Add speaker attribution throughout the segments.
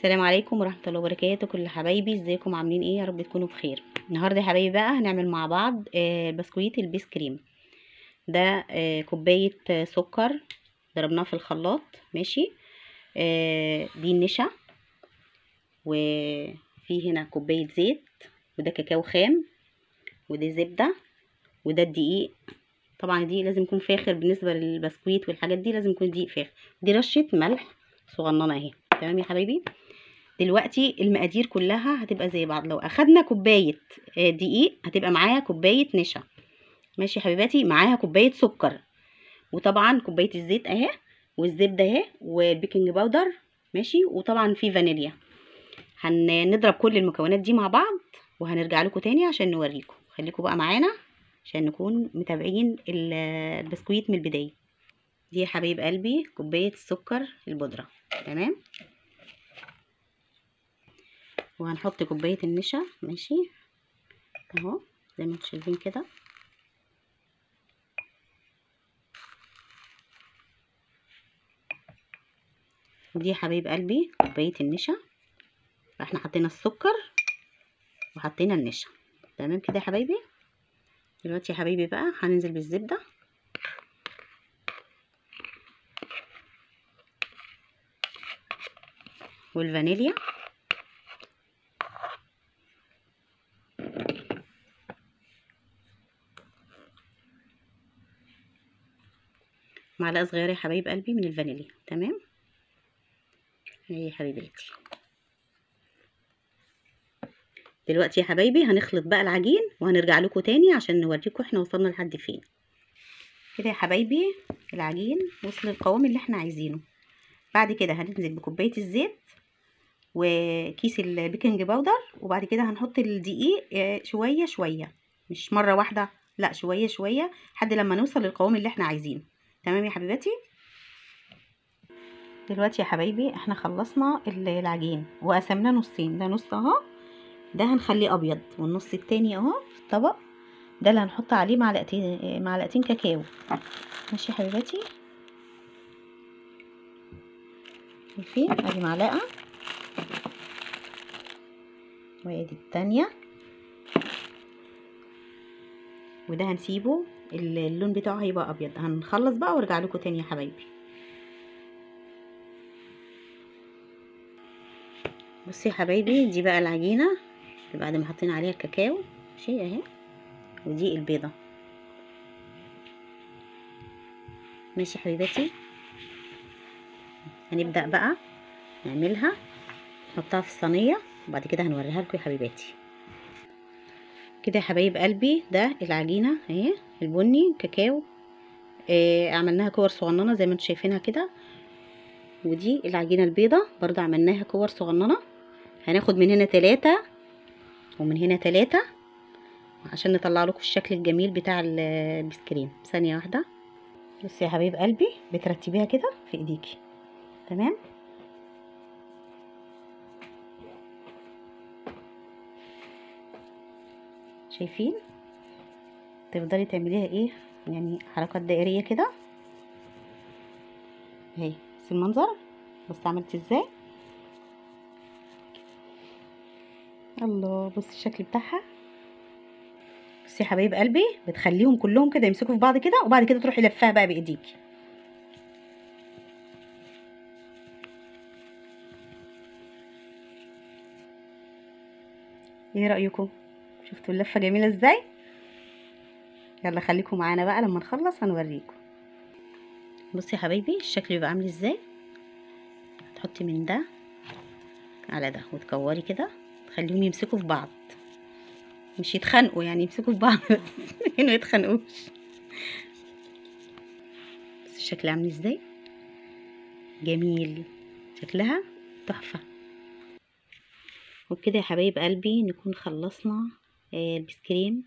Speaker 1: السلام عليكم ورحمه الله وبركاته. كل حبايبي ازيكم عاملين ايه؟ يا رب تكونوا بخير. النهارده يا حبايبي بقى هنعمل مع بعض بسكويت البيس كريم ده. كوبايه سكر ضربناه في الخلاط. ماشي. دي النشا، وفي هنا كوبايه زيت، وده كاكاو خام، ودي زبده، وده الدقيق. طبعا الدقيق لازم يكون فاخر بالنسبه للبسكويت والحاجات دي، لازم يكون دقيق فاخر. دي رشه ملح صغننه اهي. تمام يا حبايبي. دلوقتي المقادير كلها هتبقى زي بعض. لو اخدنا كوبايه دقيق هتبقى معاها كوبايه نشا. ماشي يا حبيباتي. معاها كوبايه سكر، وطبعا كوبايه الزيت اهي، والزبده اهي، وبيكنج باودر. ماشي. وطبعا في فانيليا. هنضرب كل المكونات دي مع بعض وهنرجع لكم تاني عشان نوريكم. خليكم بقى معانا عشان نكون متابعين البسكويت من البدايه. دي يا حبايب قلبي كوبايه السكر البودره. تمام. وهنحط كوبايه النشا. ماشي اهو زي ما انتم شايفين كده. ودي يا حبايب قلبي كوبايه النشا. احنا حطينا السكر وحطينا النشا. تمام كده يا حبايبي. دلوقتي يا حبايبي بقى هننزل بالزبده والفانيليا معلقه صغيره يا حبايب قلبي من الفانيليا. تمام. اهي يا حبيباتي. دلوقتي يا حبايبي هنخلط بقى العجين وهنرجع لكم تاني عشان نوريكم احنا وصلنا لحد فين. كده يا حبايبي العجين وصل للقوام اللي احنا عايزينه. بعد كده هننزل بكوبايه الزيت وكيس البيكنج باودر، وبعد كده هنحط الدقيق شويه شويه، مش مره واحده، لا شويه شويه لحد لما نوصل للقوام اللي احنا عايزينه. تمام يا حبيباتي. دلوقتي يا حبايبي احنا خلصنا العجين وقسمناه نصين. ده نص اهو، ده هنخليه ابيض، والنص التاني اهو في الطبق ده اللي هنحط عليه معلقتين كاكاو. ماشي يا حبيباتي. شايفين؟ ادي معلقه وادي التانية، وده هنسيبه اللون بتاعه هيبقى ابيض. هنخلص بقى وارجع لكم تاني يا حبايبي. بصي يا حبايبي دي بقى العجينه اللي بعد ما حطينا عليها الكاكاو. ماشي اهي. ودي البيضه. ماشي يا حبيباتي. هنبدا بقى نعملها، نحطها في الصينيه وبعد كده هنوريها لكم يا حبيباتي. كده يا حبايب قلبي ده العجينه اهي البني كاكاو. عملناها كور صغننه زي ما انتم شايفينها كده. ودي العجينه البيضه برضه عملناها كور صغننه. هناخد من هنا 3 ومن هنا 3 عشان نطلع لكم الشكل الجميل بتاع البسكريم. ثانيه واحده. بصي يا حبايب قلبي بترتبيها كده في ايديكي. تمام. شايفين؟ تفضلي تعمليها ايه يعني حركات دائريه كده اهي. بس المنظر بص عملت ازاي. الله بصي الشكل بتاعها. بصي يا حبايب قلبي بتخليهم كلهم كده يمسكوا في بعض كده، وبعد كده تروحي لفاها بقى بايديكي. ايه رايكم؟ شفتوا اللفه جميله ازاي؟ يلا خليكم معانا بقى لما نخلص هنوريكم. بصي يا حبايبي الشكل بيبقى عامل ازاي. تحطي من ده على ده وتكوري كده، تخليهم يمسكوا في بعض، مش يتخانقوا يعني، يمسكوا في بعض بس ما يتخانقوش. بس الشكل عامل ازاي جميل، شكلها تحفه. وبكده يا حبايب قلبي نكون خلصنا البسكريم.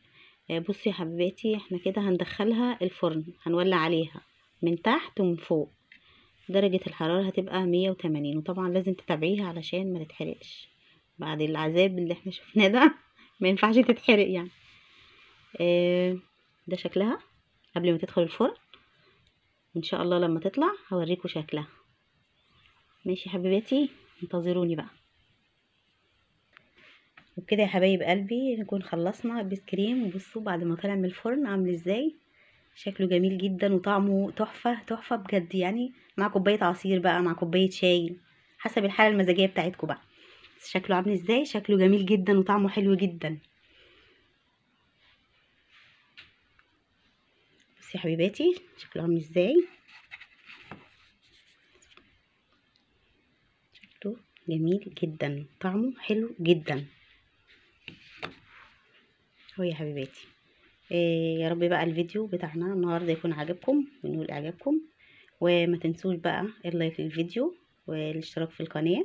Speaker 1: بصي يا حبيباتي احنا كده هندخلها الفرن، هنولع عليها من تحت ومن فوق. درجة الحرارة هتبقى 180، وطبعا لازم تتابعيها علشان ما تتحرقش بعد العذاب اللي احنا شفناه ده. ما ينفعش تتحرق يعني. ده شكلها قبل ما تدخل الفرن. ان شاء الله لما تطلع هوريكم شكلها. ماشي يا حبيباتي، انتظروني بقى. وبكده يا حبايب قلبي نكون خلصنا البيس كريم. وبصوا بعد ما طلع من الفرن عامل ازاي، شكله جميل جدا وطعمه تحفة تحفة بجد. يعني مع كوباية عصير بقى، مع كوباية شاي، حسب الحالة المزاجية بتاعتكم بقى. بس شكله عامل ازاي، شكله جميل جدا وطعمه حلو جدا. بصي يا حبيباتي شكله عامل ازاي، شكله جميل جدا طعمه حلو جدا. هو يا حبيباتي يا رب بقى الفيديو بتاعنا النهارده يكون عجبكم ونقول اعجابكم. وما تنسوش بقى اللايك للفيديو والاشتراك في القناة.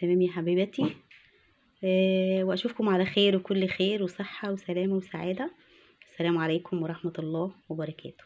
Speaker 1: تمام يا حبيباتي. واشوفكم على خير وكل خير وصحة وسلامة وسعادة. السلام عليكم ورحمة الله وبركاته.